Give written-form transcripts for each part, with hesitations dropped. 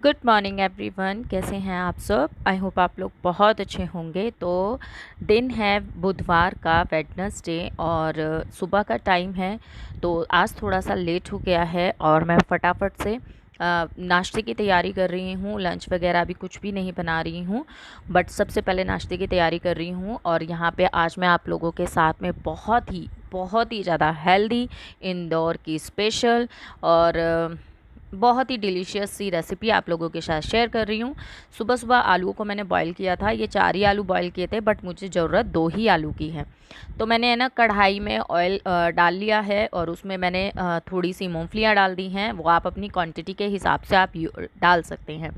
Good morning everyone, कैसे हैं आप सब। आई होप आप लोग बहुत अच्छे होंगे। तो दिन है बुधवार का, वेडनेसडे, और सुबह का टाइम है। तो आज थोड़ा सा लेट हो गया है और मैं फटाफट से नाश्ते की तैयारी कर रही हूँ। लंच वगैरह अभी कुछ भी नहीं बना रही हूँ, बट सबसे पहले नाश्ते की तैयारी कर रही हूँ। और यहाँ पे आज मैं आप लोगों के साथ में बहुत ही ज़्यादा हेल्दी इंदौर की स्पेशल और बहुत ही डिलीशियस सी रेसिपी आप लोगों के साथ शेयर कर रही हूँ। सुबह सुबह आलूओं को मैंने बॉईल किया था। ये 4 ही आलू बॉईल किए थे, बट मुझे ज़रूरत 2 ही आलू की है। तो मैंने है ना कढ़ाई में ऑयल डाल लिया है और उसमें मैंने थोड़ी सी मूंगफलियाँ डाल दी हैं। वो आप अपनी क्वांटिटी के हिसाब से आप डाल सकते हैं।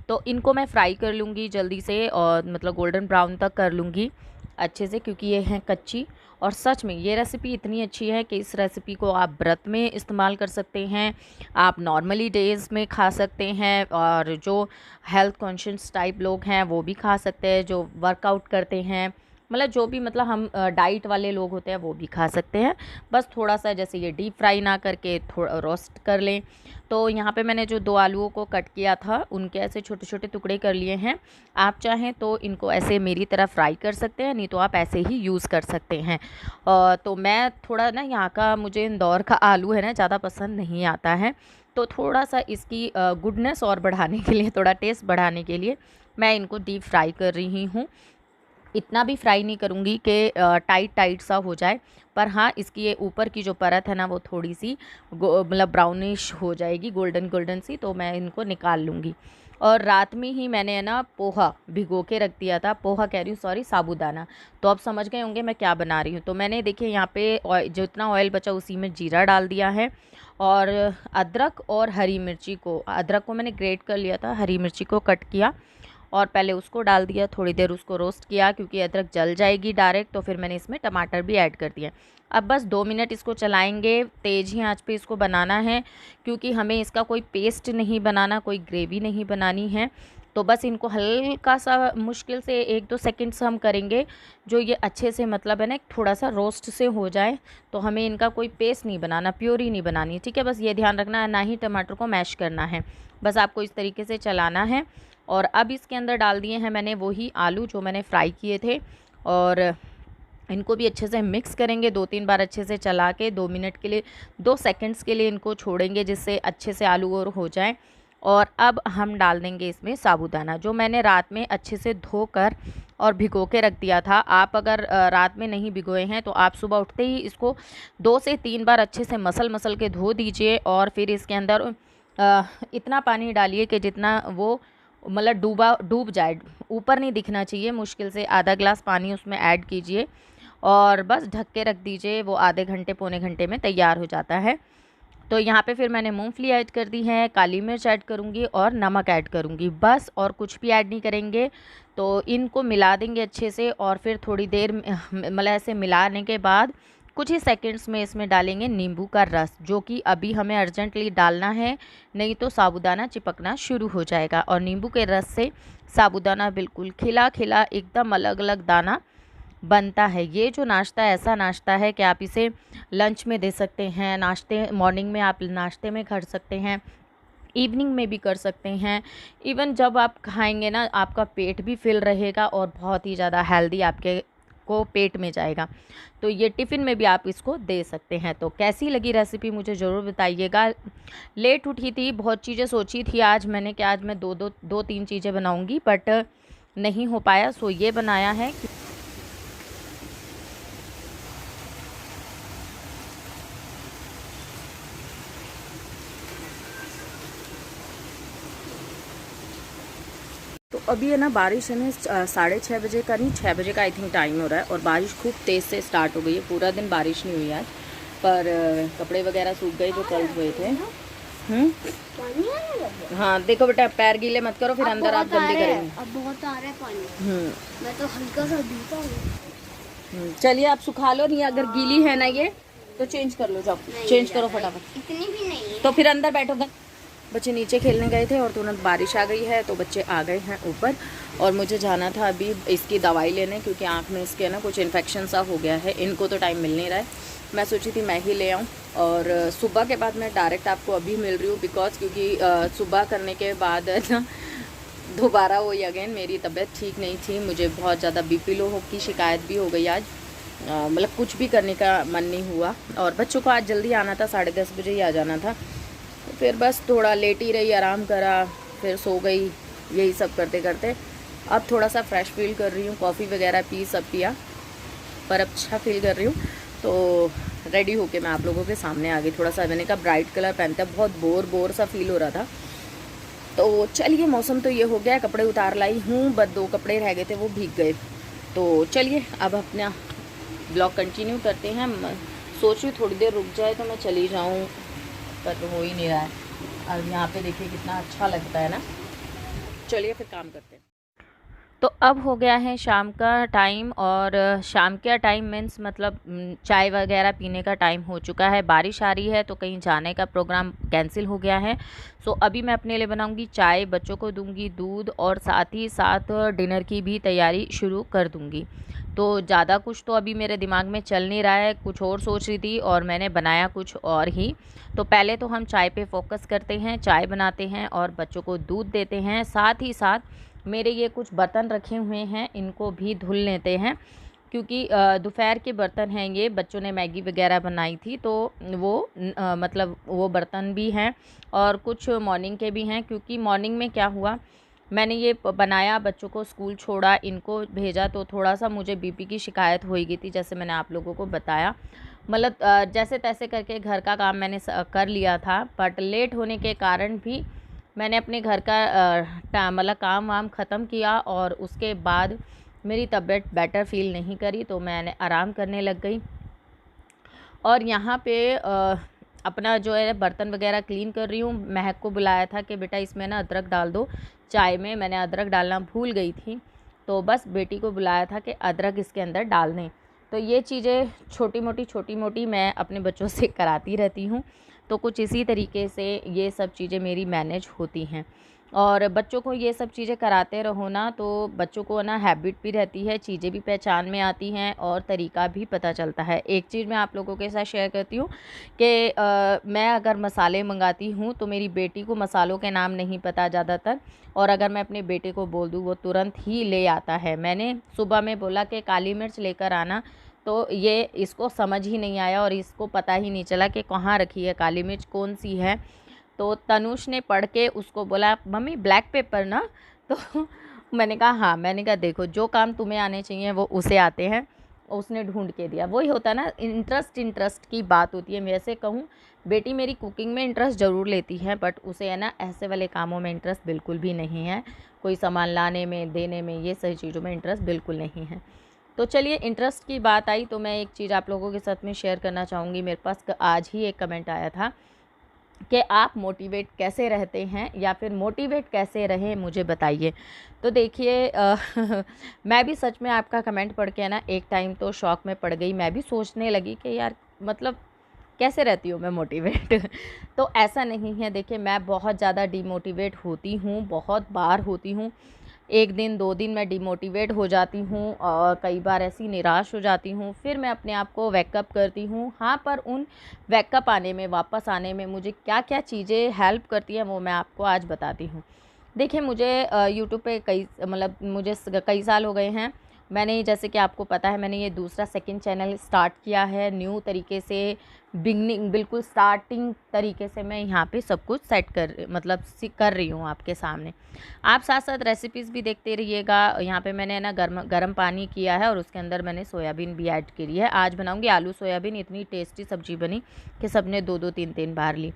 तो इनको मैं फ्राई कर लूँगी जल्दी से, और मतलब गोल्डन ब्राउन तक कर लूँगी अच्छे से, क्योंकि ये हैं कच्ची। और सच में ये रेसिपी इतनी अच्छी है कि इस रेसिपी को आप व्रत में इस्तेमाल कर सकते हैं, आप नॉर्मली डेज़ में खा सकते हैं, और जो हेल्थ कॉन्शियस टाइप लोग हैं वो भी खा सकते हैं, जो वर्कआउट करते हैं, मतलब जो भी मतलब हम डाइट वाले लोग होते हैं वो भी खा सकते हैं। बस थोड़ा सा जैसे ये डीप फ्राई ना करके थोड़ा रोस्ट कर लें। तो यहाँ पे मैंने जो 2 आलूओं को कट किया था उनके ऐसे छोटे छोटे टुकड़े कर लिए हैं। आप चाहें तो इनको ऐसे मेरी तरह फ्राई कर सकते हैं, नहीं तो आप ऐसे ही यूज़ कर सकते हैं। तो मैं थोड़ा ना यहाँ का, मुझे इंदौर का आलू है ना ज़्यादा पसंद नहीं आता है। तो थोड़ा सा इसकी गुडनेस और बढ़ाने के लिए, थोड़ा टेस्ट बढ़ाने के लिए मैं इनको डीप फ्राई कर रही हूँ। इतना भी फ्राई नहीं करूँगी कि टाइट टाइट सा हो जाए, पर हाँ इसकी ये ऊपर की जो परत है ना वो थोड़ी सी मतलब ब्राउनिश हो जाएगी, गोल्डन गोल्डन सी, तो मैं इनको निकाल लूँगी। और रात में ही मैंने है ना पोहा भिगो के रख दिया था, पोहा कह रही हूँ सॉरी, साबूदाना। तो आप समझ गए होंगे मैं क्या बना रही हूँ। तो मैंने देखिए यहाँ पे जितना ऑयल बचा उसी में जीरा डाल दिया है, और अदरक और हरी मिर्ची को, अदरक को मैंने ग्रेट कर लिया था, हरी मिर्ची को कट किया और पहले उसको डाल दिया, थोड़ी देर उसको रोस्ट किया, क्योंकि अदरक जल जाएगी डायरेक्ट। तो फिर मैंने इसमें टमाटर भी ऐड कर दिया। अब बस 2 मिनट इसको चलाएंगे, तेज़ ही आंच पे इसको बनाना है, क्योंकि हमें इसका कोई पेस्ट नहीं बनाना, कोई ग्रेवी नहीं बनानी है। तो बस इनको हल्का सा मुश्किल से 1-2 सेकंड्स हम करेंगे, जो ये अच्छे से मतलब है ना थोड़ा सा रोस्ट से हो जाए। तो हमें इनका कोई पेस्ट नहीं बनाना, प्योरी नहीं बनानी, ठीक है। बस ये ध्यान रखना है, ना ही टमाटर को मैश करना है, बस आपको इस तरीके से चलाना है। और अब इसके अंदर डाल दिए हैं मैंने वही आलू जो मैंने फ्राई किए थे, और इनको भी अच्छे से मिक्स करेंगे 2-3 बार अच्छे से चला के, 2 मिनट के लिए, 2 सेकंड्स के लिए इनको छोड़ेंगे, जिससे अच्छे से आलू और हो जाए। और अब हम डाल देंगे इसमें साबूदाना, जो मैंने रात में अच्छे से धोकर और भिगो के रख दिया था। आप अगर रात में नहीं भिगोए हैं तो आप सुबह उठते ही इसको 2 से 3 बार अच्छे से मसल मसल के धो दीजिए, और फिर इसके अंदर इतना पानी डालिए कि जितना वो मतलब डूब जाए, ऊपर नहीं दिखना चाहिए, मुश्किल से आधा ग्लास पानी उसमें ऐड कीजिए, और बस ढक के रख दीजिए। वो आधे घंटे पौने घंटे में तैयार हो जाता है। तो यहाँ पे फिर मैंने मूंगफली ऐड कर दी है, काली मिर्च ऐड करूँगी और नमक ऐड करूँगी, बस, और कुछ भी ऐड नहीं करेंगे। तो इनको मिला देंगे अच्छे से, और फिर थोड़ी देर मतलब ऐसे मिलाने के बाद कुछ ही सेकंड्स में इसमें डालेंगे नींबू का रस, जो कि अभी हमें अर्जेंटली डालना है, नहीं तो साबूदाना चिपकना शुरू हो जाएगा। और नींबू के रस से साबूदाना बिल्कुल खिला खिला एकदम अलग अलग दाना बनता है। ये जो नाश्ता ऐसा नाश्ता है कि आप इसे लंच में दे सकते हैं, नाश्ते मॉर्निंग में आप नाश्ते में कर सकते हैं, इवनिंग में भी कर सकते हैं। इवन जब आप खाएंगे ना आपका पेट भी फिल रहेगा और बहुत ही ज़्यादा हेल्दी आपके को पेट में जाएगा। तो ये टिफ़िन में भी आप इसको दे सकते हैं। तो कैसी लगी रेसिपी मुझे ज़रूर बताइएगा। लेट उठी थी, बहुत चीज़ें सोची थी आज मैंने कि आज मैं 2-3 चीज़ें बनाऊंगी, बट नहीं हो पाया, सो ये बनाया है। तो अभी है ना बारिश है ना 6:30 बजे का, नहीं 6 बजे का आई थिंक टाइम हो रहा है, और बारिश खूब तेज़ से स्टार्ट हो गई है। पूरा दिन बारिश नहीं हुई आज, पर कपड़े वगैरह सूख गए जो कल हुए थे। हाँ देखो बेटा, पैर गीले मत करो, फिर अंदर आप गंदे करेंगे। अब बहुत आ रहा है पानी। मैं तो हल्का सा भीगा हूँ। चलिए आप सुखा लो, नहीं अगर गीली है ना ये तो चेंज कर लो, जाओ चेंज करो फटाफट। इतनी भी नहीं है। तो फिर अंदर बैठोगे। बच्चे नीचे खेलने गए थे और तुरंत बारिश आ गई है, तो बच्चे आ गए हैं ऊपर, और मुझे जाना था अभी इसकी दवाई लेने, क्योंकि आँख में इसके ना कुछ इन्फेक्शन सा हो गया है। इनको तो टाइम मिल नहीं रहा है, मैं सोची थी मैं ही ले आऊँ। और सुबह के बाद मैं डायरेक्ट आपको अभी मिल रही हूँ क्योंकि सुबह करने के बाद ना दोबारा वही अगेन मेरी तबीयत ठीक नहीं थी, मुझे बहुत ज़्यादा बीपी लो की शिकायत भी हो गई आज। मतलब कुछ भी करने का मन नहीं हुआ और बच्चों को आज जल्दी आना था, 10:30 बजे ही आ जाना था। तो फिर बस थोड़ा लेट ही रही, आराम करा, फिर सो गई, यही सब करते करते अब थोड़ा सा फ्रेश फील कर रही हूँ। कॉफ़ी वगैरह सब पिया, पर अब अच्छा फील कर रही हूँ। तो रेडी होके मैं आप लोगों के सामने आ गई। थोड़ा सा मैंने कहा ब्राइट कलर पहनते हैं, बहुत बोर सा फील हो रहा था। तो चलिए, मौसम तो ये हो गया, कपड़े उतार लाई हूँ, बस 2 कपड़े रह गए थे वो भीग गए। तो चलिए अब अपना ब्लॉग कंटिन्यू करते हैं। सोच रही थोड़ी देर रुक जाए तो मैं चली जाऊँ, पर हो ही नहीं रहा है। अब यहाँ पे देखिए कितना अच्छा लगता है ना। चलिए फिर काम करते हैं। तो अब हो गया है शाम का टाइम, और शाम का टाइम मीन्स मतलब चाय वगैरह पीने का टाइम हो चुका है। बारिश आ रही है तो कहीं जाने का प्रोग्राम कैंसिल हो गया है। सो अभी मैं अपने लिए बनाऊंगी चाय, बच्चों को दूंगी दूध, और साथ ही साथ डिनर की भी तैयारी शुरू कर दूंगी। तो ज़्यादा कुछ तो अभी मेरे दिमाग में चल नहीं रहा है, कुछ और सोच रही थी और मैंने बनाया कुछ और ही। तो पहले तो हम चाय पे फोकस करते हैं, चाय बनाते हैं और बच्चों को दूध देते हैं। साथ ही साथ मेरे ये कुछ बर्तन रखे हुए हैं, इनको भी धुल लेते हैं, क्योंकि दोपहर के बर्तन हैं ये। बच्चों ने मैगी वगैरह बनाई थी तो वो मतलब वो बर्तन भी हैं, और कुछ मॉर्निंग के भी हैं। क्योंकि मॉर्निंग में क्या हुआ, मैंने ये बनाया, बच्चों को स्कूल छोड़ा, इनको भेजा, तो थोड़ा सा मुझे बीपी की शिकायत हो गई थी, जैसे मैंने आप लोगों को बताया। मतलब जैसे तैसे करके घर का काम मैंने कर लिया था, बट लेट होने के कारण भी मैंने अपने घर का मतलब काम वाम ख़त्म किया, और उसके बाद मेरी तबीयत बेटर फील नहीं करी तो मैंने आराम करने लग गई। और यहाँ पे अपना जो है बर्तन वगैरह क्लीन कर रही हूँ। महक को बुलाया था कि बेटा इसमें ना अदरक डाल दो चाय में, मैंने अदरक डालना भूल गई थी, तो बस बेटी को बुलाया था कि अदरक इसके अंदर डाल दें। तो ये चीज़ें छोटी मोटी मैं अपने बच्चों से कराती रहती हूँ। तो कुछ इसी तरीके से ये सब चीज़ें मेरी मैनेज होती हैं। और बच्चों को ये सब चीज़ें कराते रहो ना, तो बच्चों को ना हैबिट भी रहती है, चीज़ें भी पहचान में आती हैं और तरीका भी पता चलता है। एक चीज़ मैं आप लोगों के साथ शेयर करती हूँ कि मैं अगर मसाले मंगाती हूँ तो मेरी बेटी को मसालों के नाम नहीं पता ज़्यादातर, और अगर मैं अपने बेटे को बोल दूँ वो तुरंत ही ले आता है। मैंने सुबह में बोला कि काली मिर्च लेकर आना, तो ये इसको समझ ही नहीं आया और इसको पता ही नहीं चला कि कहाँ रखी है काली मिर्च, कौन सी है। तो तनुष ने पढ़ के उसको बोला मम्मी ब्लैक पेपर ना, तो मैंने कहा हाँ, मैंने कहा देखो जो काम तुम्हें आने चाहिए वो उसे आते हैं, उसने ढूंढ के दिया। वही होता है ना, इंटरेस्ट की बात होती है। वैसे कहूँ, बेटी मेरी कुकिंग में इंटरेस्ट ज़रूर लेती है, बट उसे है ना ऐसे वाले कामों में इंटरेस्ट बिल्कुल भी नहीं है। कोई सामान लाने में, देने में, ये सही चीज़ों में इंटरेस्ट बिल्कुल नहीं है। तो चलिए, इंटरेस्ट की बात आई तो मैं एक चीज़ आप लोगों के साथ में शेयर करना चाहूँगी। मेरे पास आज ही एक कमेंट आया था कि आप मोटिवेट कैसे रहते हैं, या फिर मोटिवेट कैसे रहें, मुझे बताइए। तो देखिए मैं भी सच में आपका कमेंट पढ़ के ना एक टाइम तो शॉक में पड़ गई। मैं भी सोचने लगी कि यार मतलब कैसे रहती हूँ मैं मोटिवेट। तो ऐसा नहीं है, देखिए मैं बहुत ज़्यादा डिमोटिवेट होती हूँ, बहुत बार होती हूँ। 1 दिन 2 दिन मैं डिमोटिवेट हो जाती हूँ और कई बार ऐसी निराश हो जाती हूँ, फिर मैं अपने आप को वेकअप करती हूँ। हाँ, पर उन वेकअप आने में, वापस आने में मुझे क्या क्या चीज़ें हेल्प करती हैं वो मैं आपको आज बताती हूँ। देखिए मुझे यूट्यूब पे मुझे कई साल हो गए हैं। मैंने, जैसे कि आपको पता है, मैंने ये दूसरा सेकंड चैनल स्टार्ट किया है न्यू तरीके से, बिगनिंग बिल्कुल स्टार्टिंग तरीके से मैं यहाँ पे सब कुछ सेट कर रही हूँ आपके सामने। आप साथ साथ रेसिपीज़ भी देखते रहिएगा। यहाँ पे मैंने ना गर्म पानी किया है और उसके अंदर मैंने सोयाबीन भी ऐड करी है। आज बनाऊँगी आलू सोयाबीन, इतनी टेस्टी सब्ज़ी बनी कि सबने 2-2 3-3 बार ली।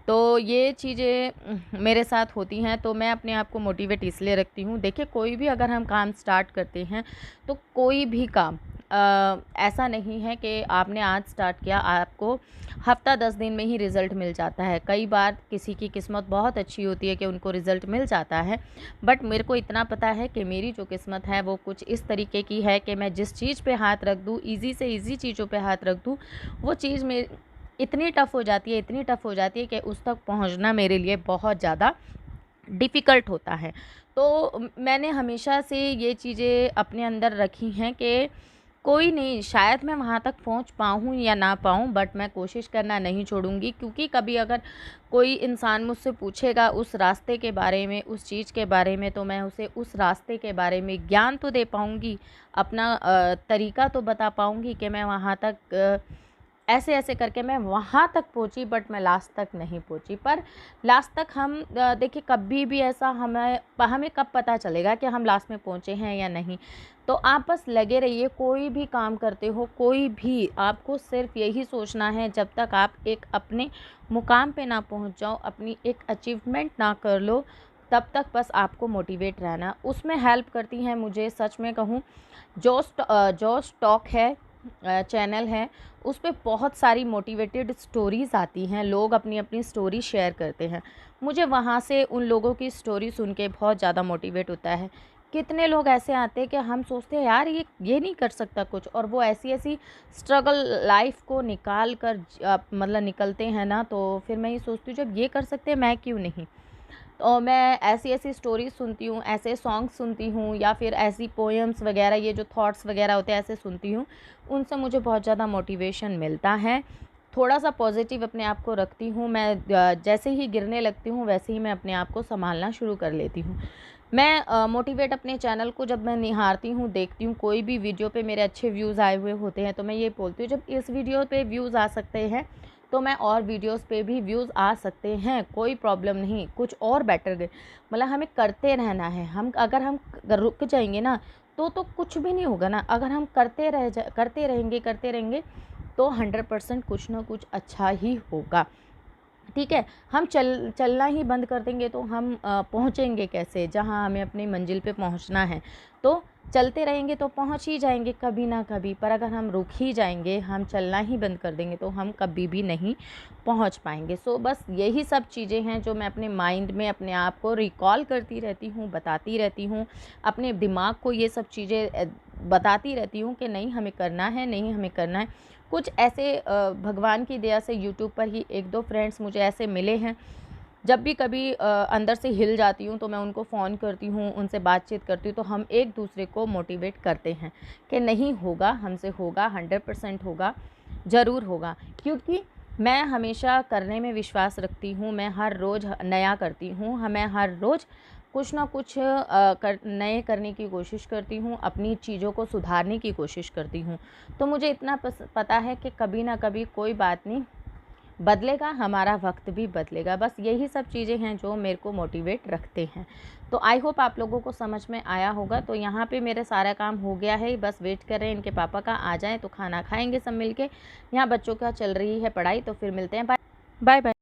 तो ये चीज़ें मेरे साथ होती हैं, तो मैं अपने आप को मोटिवेट इसलिए रखती हूँ। देखिए कोई भी अगर हम काम स्टार्ट करते हैं, तो कोई भी काम ऐसा नहीं है कि आपने आज स्टार्ट किया आपको हफ़्ता 10 दिन में ही रिज़ल्ट मिल जाता है। कई बार किसी की किस्मत बहुत अच्छी होती है कि उनको रिज़ल्ट मिल जाता है, बट मेरे को इतना पता है कि मेरी जो किस्मत है वो कुछ इस तरीके की है कि मैं जिस चीज़ पे हाथ रख दूँ, ईज़ी से ईज़ी चीज़ों पे हाथ रख दूँ, वो चीज़ में इतनी टफ़ हो जाती है, इतनी टफ़ हो जाती है कि उस तक पहुंचना मेरे लिए बहुत ज़्यादा डिफ़िकल्ट होता है। तो मैंने हमेशा से ये चीज़ें अपने अंदर रखी हैं कि कोई नहीं, शायद मैं वहाँ तक पहुँच पाऊँ या ना पाऊँ, बट मैं कोशिश करना नहीं छोड़ूँगी, क्योंकि कभी अगर कोई इंसान मुझसे पूछेगा उस रास्ते के बारे में, उस चीज़ के बारे में, तो मैं उसे उस रास्ते के बारे में ज्ञान तो दे पाऊँगी, अपना तरीका तो बता पाऊँगी कि मैं वहाँ तक ऐसे ऐसे करके मैं वहाँ तक पहुँची, बट मैं लास्ट तक नहीं पहुँची। पर लास्ट तक हम देखिए, कभी भी ऐसा हमें हमें कब पता चलेगा कि हम लास्ट में पहुँचे हैं या नहीं। तो आप बस लगे रहिए, कोई भी काम करते हो, कोई भी, आपको सिर्फ यही सोचना है, जब तक आप एक अपने मुकाम पे ना पहुँच जाओ, अपनी एक अचीवमेंट ना कर लो, तब तक बस आपको मोटिवेट रहना। उसमें हेल्प करती हैं मुझे, सच में कहूँ, जो स्टॉक है, चैनल है, उस पे बहुत सारी मोटिवेटेड स्टोरीज़ आती हैं, लोग अपनी अपनी स्टोरी शेयर करते हैं। मुझे वहाँ से उन लोगों की स्टोरी सुन के बहुत ज़्यादा मोटिवेट होता है। कितने लोग ऐसे आते हैं कि हम सोचते हैं यार ये नहीं कर सकता कुछ, और वो ऐसी ऐसी स्ट्रगल लाइफ को निकाल कर मतलब निकलते हैं ना, तो फिर मैं ये सोचती हूँ जब ये कर सकते हैं मैं क्यों नहीं। और मैं ऐसी-ऐसी स्टोरीज़ सुनती हूँ, ऐसे सॉन्ग सुनती हूँ, या फिर ऐसी पोएम्स वगैरह, ये जो थॉट्स वगैरह होते हैं, ऐसे सुनती हूँ। उनसे मुझे बहुत ज़्यादा मोटिवेशन मिलता है। थोड़ा-सा पॉज़िटिव अपने आप को रखती हूँ मैं, जैसे ही गिरने लगती हूँ वैसे ही मैं अपने आप को सँभालना शुरू कर लेती हूँ। मैं मोटिवेट अपने चैनल को जब मैं निहारती हूँ, देखती हूँ, कोई भी वीडियो पे मेरे अच्छे व्यूज़ आए हुए होते हैं, तो मैं ये बोलती हूँ जब इस वीडियो पे व्यूज़ आ सकते हैं, तो मैं और वीडियोस पे भी व्यूज़ आ सकते हैं, कोई प्रॉब्लम नहीं, कुछ और बेटर दे, मतलब हमें करते रहना है। हम अगर हम रुक जाएँगे ना, तो कुछ भी नहीं होगा ना। अगर हम करते रहेंगे, तो 100% कुछ ना कुछ अच्छा ही होगा। ठीक है? हम चलना ही बंद कर देंगे तो हम पहुँचेंगे कैसे जहाँ हमें अपनी मंज़िल पे पहुँचना है। तो चलते रहेंगे तो पहुँच ही जाएँगे कभी ना कभी, पर अगर हम रुक ही जाएँगे, हम चलना ही बंद कर देंगे, तो हम कभी भी नहीं पहुँच पाएँगे। सो बस यही सब चीज़ें हैं जो मैं अपने माइंड में अपने आप को रिकॉल करती रहती हूँ, बताती रहती हूँ। अपने दिमाग को ये सब चीज़ें बताती रहती हूँ कि नहीं हमें करना है, नहीं हमें करना है। कुछ ऐसे भगवान की दया से यूट्यूब पर ही 1-2 फ्रेंड्स मुझे ऐसे मिले हैं, जब भी कभी अंदर से हिल जाती हूँ तो मैं उनको फ़ोन करती हूँ, उनसे बातचीत करती हूँ, तो हम एक-दूसरे को मोटिवेट करते हैं कि नहीं होगा, हमसे होगा, 100% होगा, ज़रूर होगा। क्योंकि मैं हमेशा करने में विश्वास रखती हूँ, मैं हर रोज़ नया करती हूँ, मैं हर रोज़ कुछ ना कुछ नए करने की कोशिश करती हूँ, अपनी चीज़ों को सुधारने की कोशिश करती हूँ। तो मुझे इतना पता है कि कभी ना कभी कोई बात नहीं, बदलेगा, हमारा वक्त भी बदलेगा। बस यही सब चीज़ें हैं जो मेरे को मोटिवेट रखते हैं। तो आई होप आप लोगों को समझ में आया होगा। तो यहाँ पे मेरा सारा काम हो गया है, बस वेट कर रहे हैं इनके पापा का, आ जाएँ तो खाना खाएँगे सब मिल के। यहाँ बच्चों का चल रही है पढ़ाई, तो फिर मिलते हैं। Bye bye.